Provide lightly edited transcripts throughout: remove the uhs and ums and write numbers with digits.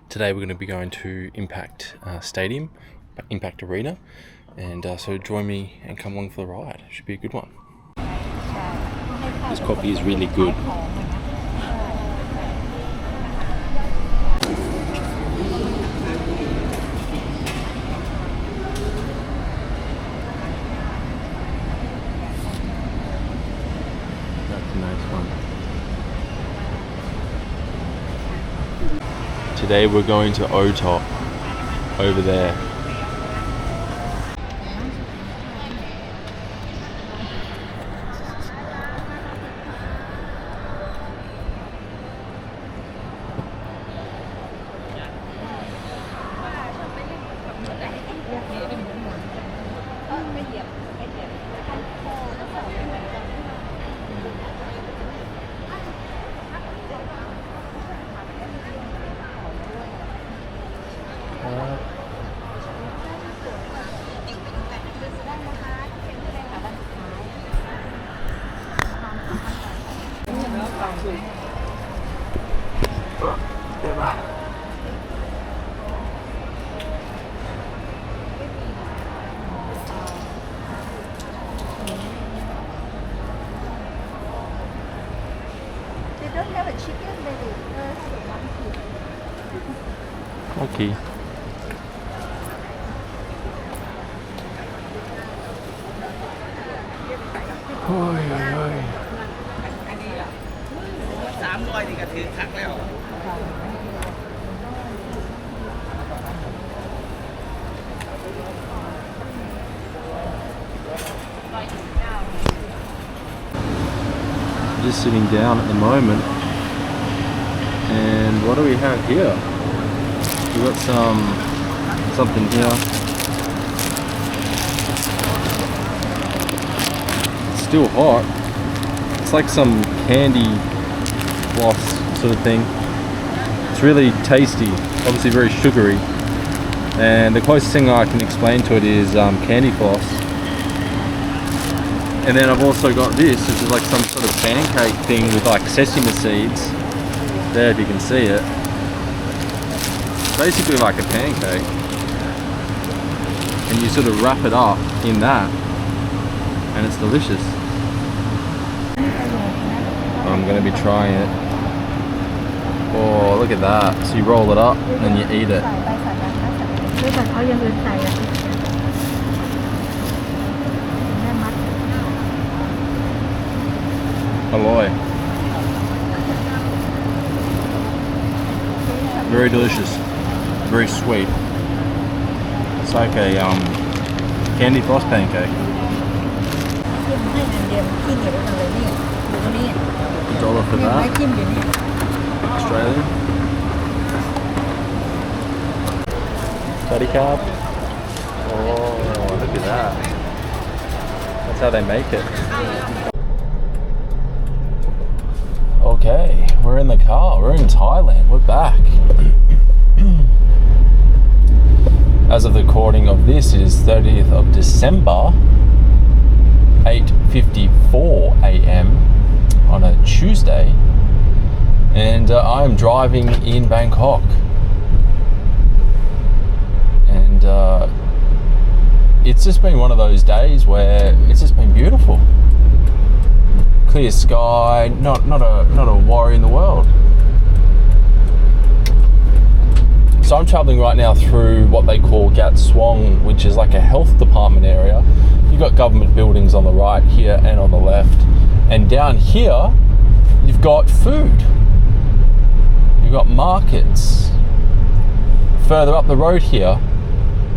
Today we're going to be going to Impact Stadium, Impact Arena, and so join me and come along for the ride. Should be a good one. This coffee is really good. That's a nice one. Today we're going to O-Top over there. They don't have a chicken, maybe. Okay. Ôi ôi ôi. 300นี่ก็ถือคักแล้ว Just sitting down at the moment, and what do we have here? We got something here. It's still hot. It's like some candy floss sort of thing. It's really tasty, obviously very sugary, and the closest thing I can explain to it is candy floss. And then I've also got this, which is like some sort of pancake thing with like sesame seeds. There, if you can see it. Basically like a pancake. And you sort of wrap it up in that, and it's delicious. I'm going to be trying it. Oh, look at that. So you roll it up and then you eat it. Aloy. Very delicious. Very sweet. It's like a candy floss pancake. $1 for that. Australian. Buddy carb. Oh, look at that. That's how they make it. Okay, we're in the car. We're in Thailand. We're back. As of the recording of this is 30th of December, 8:54 a.m. on a Tuesday, and I am driving in Bangkok, and it's just been one of those days where it's just been beautiful. Clear sky, not a worry in the world. So I'm traveling right now through what they call Gat Swong, which is like a health department area. You've got government buildings on the right here and on the left. And down here, you've got food. You've got markets. Further up the road here,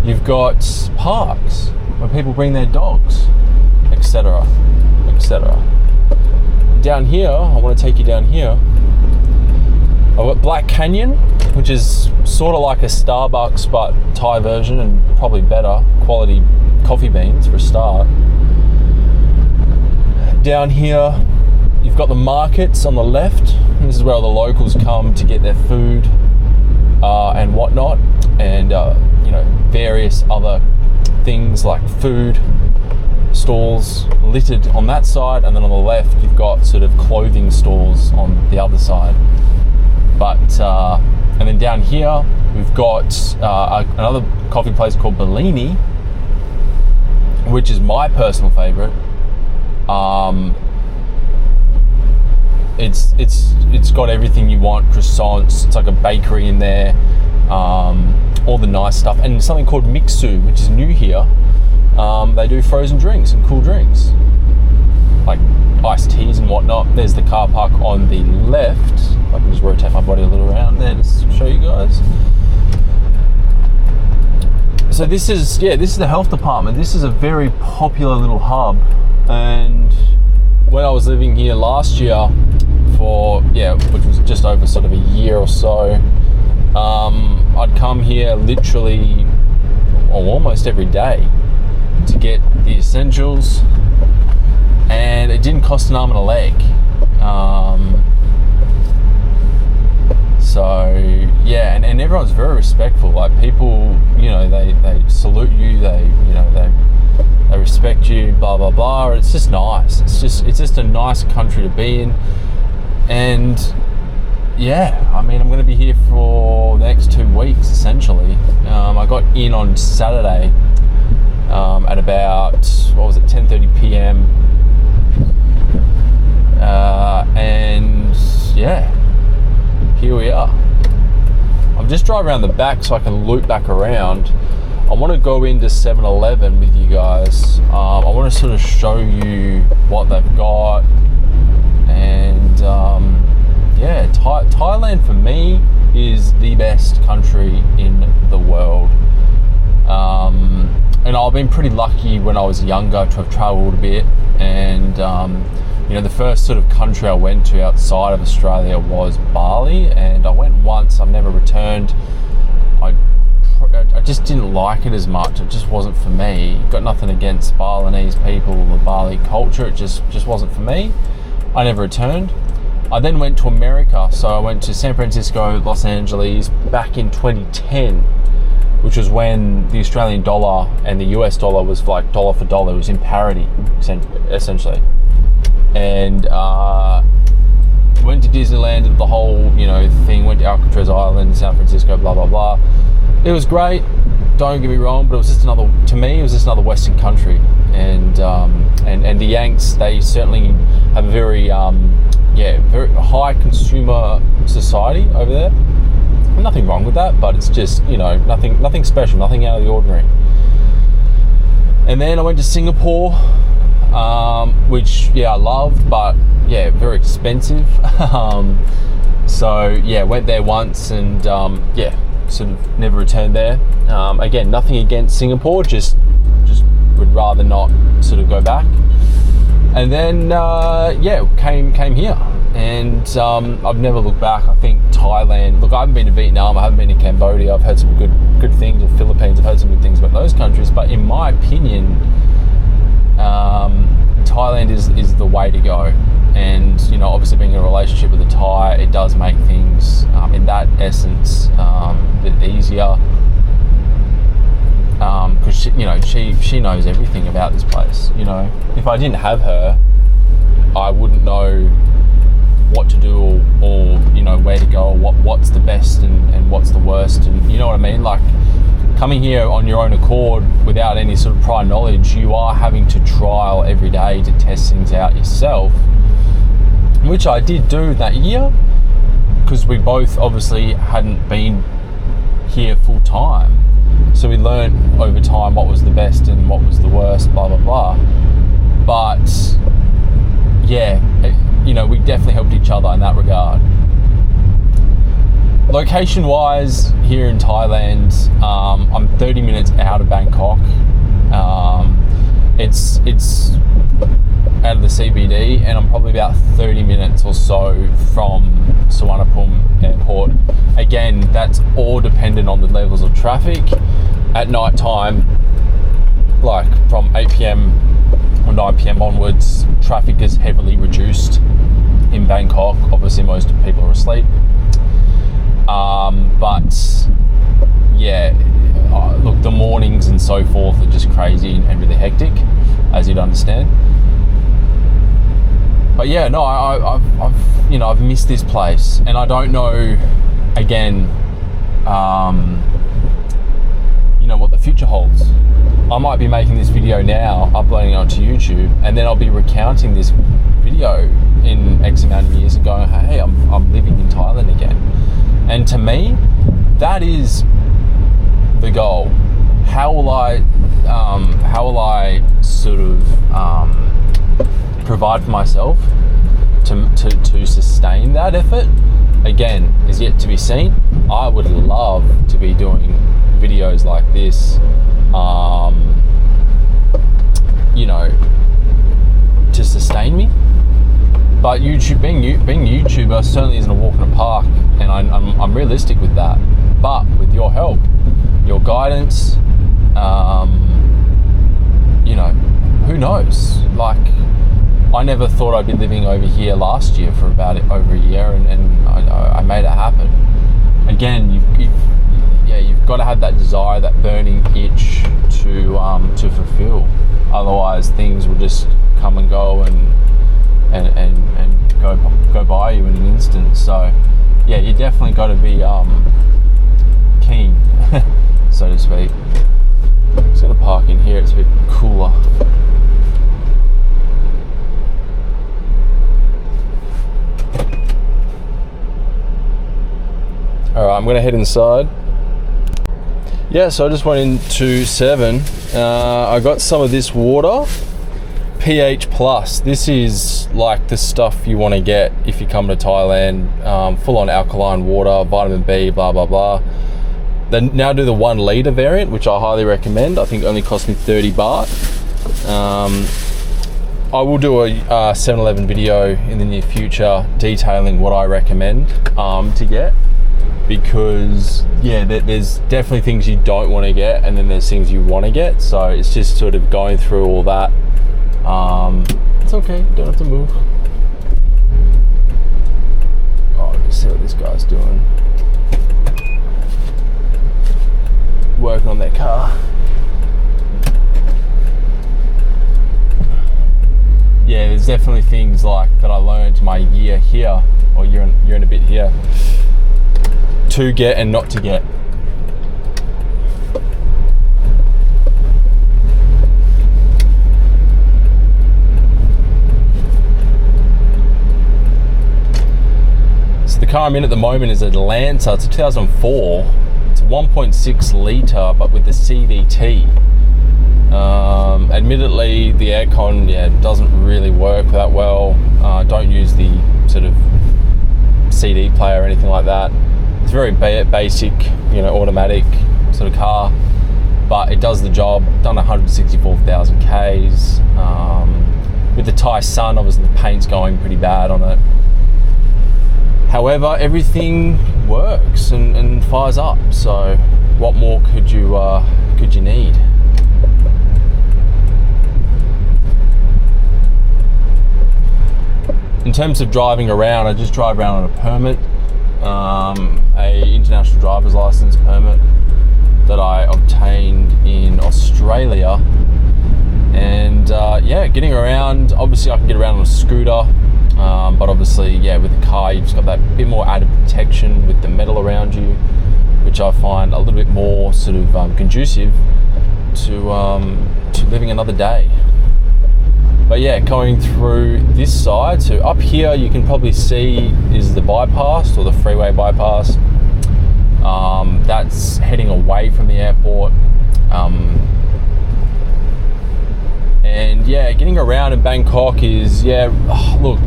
you've got parks where people bring their dogs, etc., etc. Down here, I want to take you down here. I've got Black Canyon, which is sort of like a Starbucks but Thai version, and probably better quality coffee beans for a start. Down here, you've got the markets on the left. This is where all the locals come to get their food and whatnot, and various other things like food stalls littered on that side, and then on the left you've got sort of clothing stores on the other side. But And then down here, we've got another coffee place called Bellini, which is my personal favorite. It's got everything you want, croissants, it's like a bakery in there, all the nice stuff, and something called Mixu, which is new here. They do frozen drinks and cool drinks, like iced teas and whatnot. There's the car park on the left. I can just rotate my body a little around there to show you guys. So this is the health department. This is a very popular little hub, and when I was living here last year which was just over sort of a year or so, I'd come here literally almost every day to get the essentials, and it didn't cost an arm and a leg. And everyone's very respectful. Like, people, they salute you, they respect you, blah blah blah. It's just nice. It's just a nice country to be in. And I'm going to be here for the next 2 weeks essentially. I got in on Saturday at about 10:30 p.m. And here we are. I'm just driving around the back so I can loop back around. I want to go into 7-Eleven with you guys. I want to sort of show you what they've got. And Thailand for me is the best country in the world. And I've been pretty lucky when I was younger to have travelled a bit. And the first sort of country I went to outside of Australia was Bali, and I went once. I've never returned. I just didn't like it as much. It just wasn't for me. Got nothing against Balinese people or Bali culture. It just wasn't for me. I never returned. I then went to America. So I went to San Francisco, Los Angeles back in 2010, which was when the Australian dollar and the US dollar was like dollar for dollar. It was in parity, essentially. And went to Disneyland, did the whole thing. Went to Alcatraz Island, San Francisco, blah blah blah. It was great. Don't get me wrong, but it was just another Western country. And the Yanks, they certainly have a very very high consumer society over there. Nothing wrong with that, but it's just nothing special, nothing out of the ordinary. And then I went to Singapore, which I loved, but very expensive. Went there once and sort of never returned there. Again, nothing against Singapore, just would rather not sort of go back. And then came here, and I've never looked back. I think Thailand. Look, I haven't been to Vietnam. I haven't been to Cambodia. I've heard some good things. Or Philippines. I've heard some good things about those countries. But in my opinion, Thailand is the way to go. And obviously being in a relationship with a Thai, it does make things in that essence a bit easier. Because she knows everything about this place. If I didn't have her, I wouldn't know what to do or where to go, or what's the best and what's the worst, and you know what I mean. Like, coming here on your own accord without any sort of prior knowledge, you are having to trial every day to test things out yourself, which I did do that year, because we both obviously hadn't been here full time. So we learned over time what was the best and what was the worst, blah, blah, blah. But we definitely helped each other in that regard. Location-wise, here in Thailand, I'm 30 minutes out of Bangkok. It's out of the CBD, and I'm probably about 30 minutes or so from Suvarnabhumi Airport. Again, that's all dependent on the levels of traffic. At night time, like from 8 p.m. or 9 p.m. onwards, traffic is heavily reduced in Bangkok. Obviously, most people are asleep. Look, the mornings and so forth are just crazy and really hectic, as you'd understand. But I've missed this place, and I don't know, again, what the future holds. I might be making this video now, uploading it onto YouTube, and then I'll be recounting this video in X amount of years and going, hey, I'm living in Thailand again. And to me, that is the goal. How will I sort of provide for myself to sustain that effort? Again, is yet to be seen. I would love to be doing videos like this, to sustain me. But YouTube, being YouTuber certainly isn't a walk in the park, and I'm realistic with that. But with your help, your guidance, who knows? Like, I never thought I'd be living over here last year for about over a year, and I made it happen. Again, you've got to have that desire, that burning itch to fulfill. Otherwise, things will just come and go and go by you in an instant. So, yeah, you definitely got to be keen, so to speak. I'm just gonna park in here. It's a bit cooler. All right, I'm gonna head inside. Yeah, so I just went into 7. I got some of this water, pH plus. This is like the stuff you want to get if you come to Thailand. Full on alkaline water, vitamin B, blah blah blah. They now do the 1 litre variant, which I highly recommend. I think it only cost me 30 baht. I will do a 7-Eleven video in the near future detailing what I recommend to get, because there's definitely things you don't want to get, and then there's things you want to get. So it's just sort of going through all that. It's okay, you don't have to move. Oh, let's see what this guy's doing. Working on their car. Yeah, there's definitely things like that I learned my year here, or year and a bit here, to get and not to get. So the car I'm in at the moment is a Lancer. It's a 2004. It's 1.6 litre, but with the CVT. Admittedly, the aircon doesn't really work that well. Don't use the sort of CD player or anything like that. It's very basic, automatic sort of car, but it does the job. Done 164,000 Ks. With the Thai sun, obviously the paint's going pretty bad on it. However, everything works and fires up. So, what more could you need? In terms of driving around, I just drive around on a permit, a international driver's license permit that I obtained in Australia. And getting around, obviously I can get around on a scooter, but obviously, with the car, you've just got that bit more added protection with the metal around you, which I find a little bit more sort of conducive to living another day. But going through this side, so up here you can probably see is the bypass, or the freeway bypass. That's heading away from the airport. And getting around in Bangkok is, look,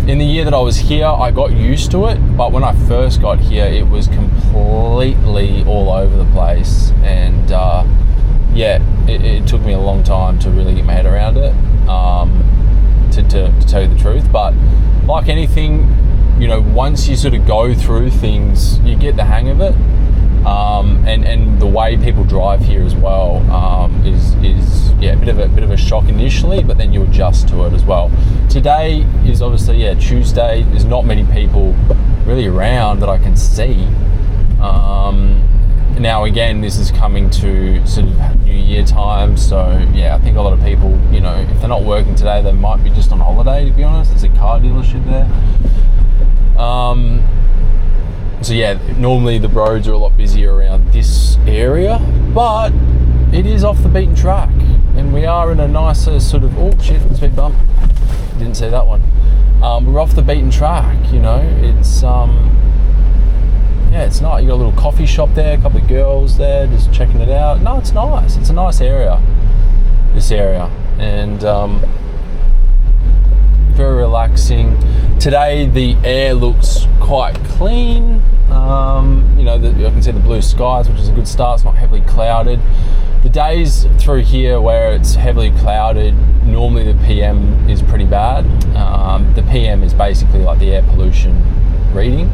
in the year that I was here, I got used to it, but when I first got here, it was completely all over the place. And it took me a long time to really get my head around it, to tell you the truth. But like anything, once you sort of go through things, you get the hang of it. And the way people drive here as well is a bit of a shock initially, but then you adjust to it as well. Today is obviously Tuesday. There's not many people really around that I can see. Now again, this is coming to sort of New Year time, so I think a lot of people, if they're not working today, they might be just on holiday, to be honest. There's a car dealership there. So yeah, normally the roads are a lot busier around this area, but it is off the beaten track, and we are in a nicer sort of, oh shit, speed bump, didn't see that one. We're off the beaten track, you know. It's yeah, it's nice. You got a little coffee shop there, a couple of girls there just checking it out. No, it's nice. It's a nice area, this area, and very relaxing. Today the air looks quite clean. You know, I can see the blue skies, which is a good start. It's not heavily clouded. The days through here where it's heavily clouded, normally the PM is pretty bad. The PM is basically like the air pollution reading.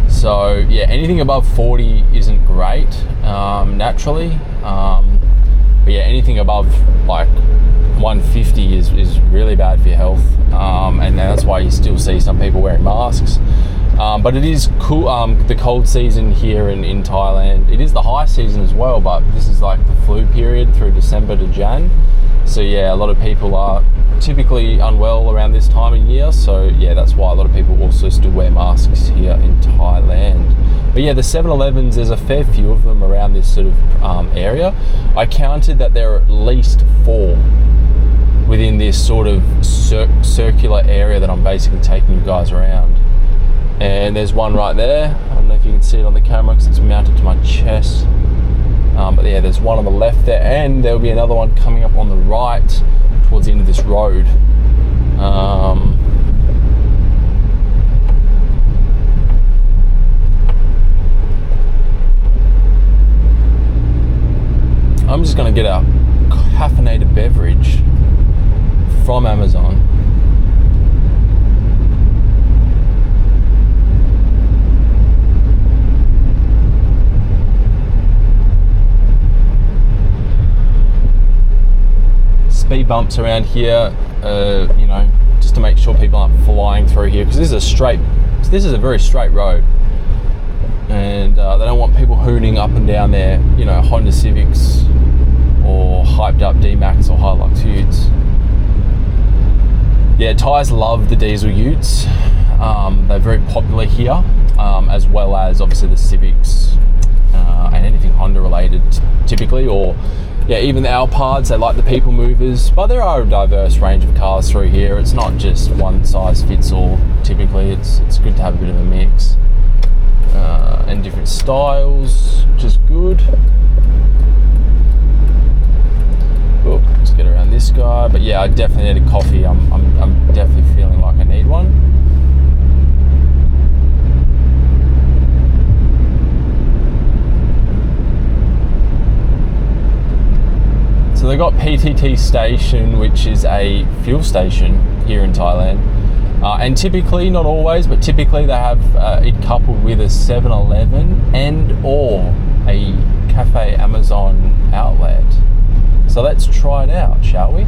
So yeah, anything above 40 isn't great naturally. But yeah, anything above like 150 is really bad for your health. And that's why you still see some people wearing masks. But it is cool, the cold season here in Thailand. It is the high season as well, but this is like the flu period through December to Jan. So yeah, a lot of people are typically unwell around this time of year. So yeah, that's why a lot of people also still wear masks here in Thailand. But yeah, the 7-Elevens, there's a fair few of them around this sort of area. I counted that there are at least 4 within this sort of circular area that I'm basically taking you guys around. And there's one right there. I don't know if you can see it on the camera because it's mounted to my chest. But yeah, there's one on the left there, and there'll be another one coming up on the right towards the end of this road. I'm just going to get a caffeinated beverage from Amazon. Speed bumps around here, you know, just to make sure people aren't flying through here, because this is a very straight road, and they don't want people hooning up and down their, you know, Honda Civics or hyped up D-Max or Hilux Utes. Yeah, Thais love the diesel Utes. They're very popular here, as well as obviously the Civics and anything Honda related typically, or yeah, even the Alpards, they like the people movers, but there are a diverse range of cars through here. It's not just one size fits all. Typically, it's good to have a bit of a mix and different styles, which is good. Oh, let's get around this guy. But yeah, I definitely need a coffee. I'm definitely feeling like I need one. So they got PTT Station, which is a fuel station here in Thailand. And typically, not always, but typically they have it coupled with a 7-Eleven and or a Cafe Amazon outlet. So let's try it out, shall we?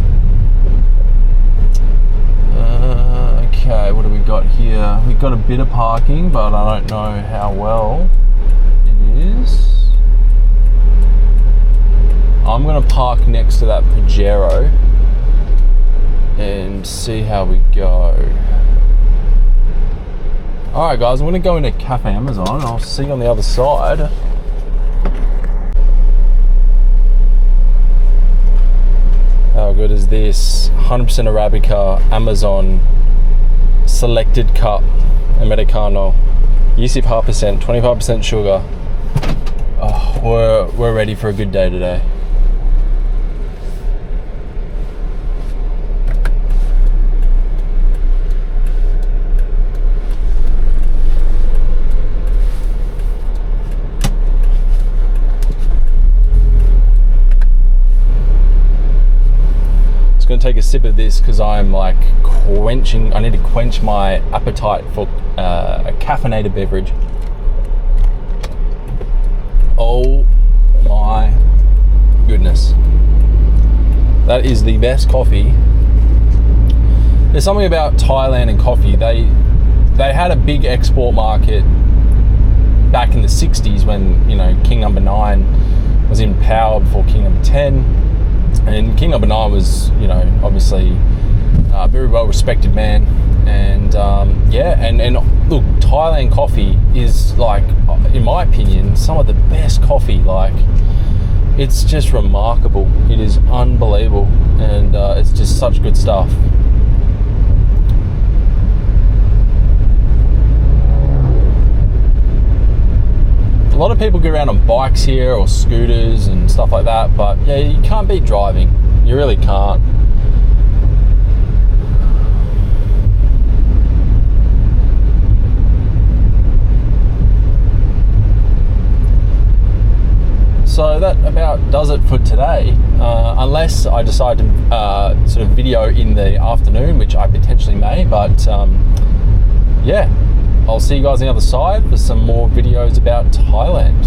Okay, what do we got here? We've got a bit of parking, but I don't know how well it is. I'm going to park next to that Pajero and see how we go. Alright guys, I'm going to go into Cafe Amazon and I'll see you on the other side. How good is this? 100% Arabica, Amazon, selected cup, Americano, 25%, 25% sugar. Oh, we're ready for a good day today. Going to take a sip of this because I'm like I need to quench my appetite for a caffeinated beverage. Oh my goodness, that is the best coffee. There's something about Thailand and coffee. They had a big export market back in the 60s when, you know, King Number 9 was in power before King Number 10. And King Number 9 was, you know, obviously very well respected man, and and look, Thailand coffee is, like, in my opinion, some of the best coffee. Like, it's just remarkable. It is unbelievable, and it's just such good stuff. A lot of people get around on bikes here or scooters and stuff like that, but yeah, you can't beat driving. You really can't. So that about does it for today, unless I decide to sort of video in the afternoon, which I potentially may, but yeah, I'll see you guys on the other side for some more videos about Thailand.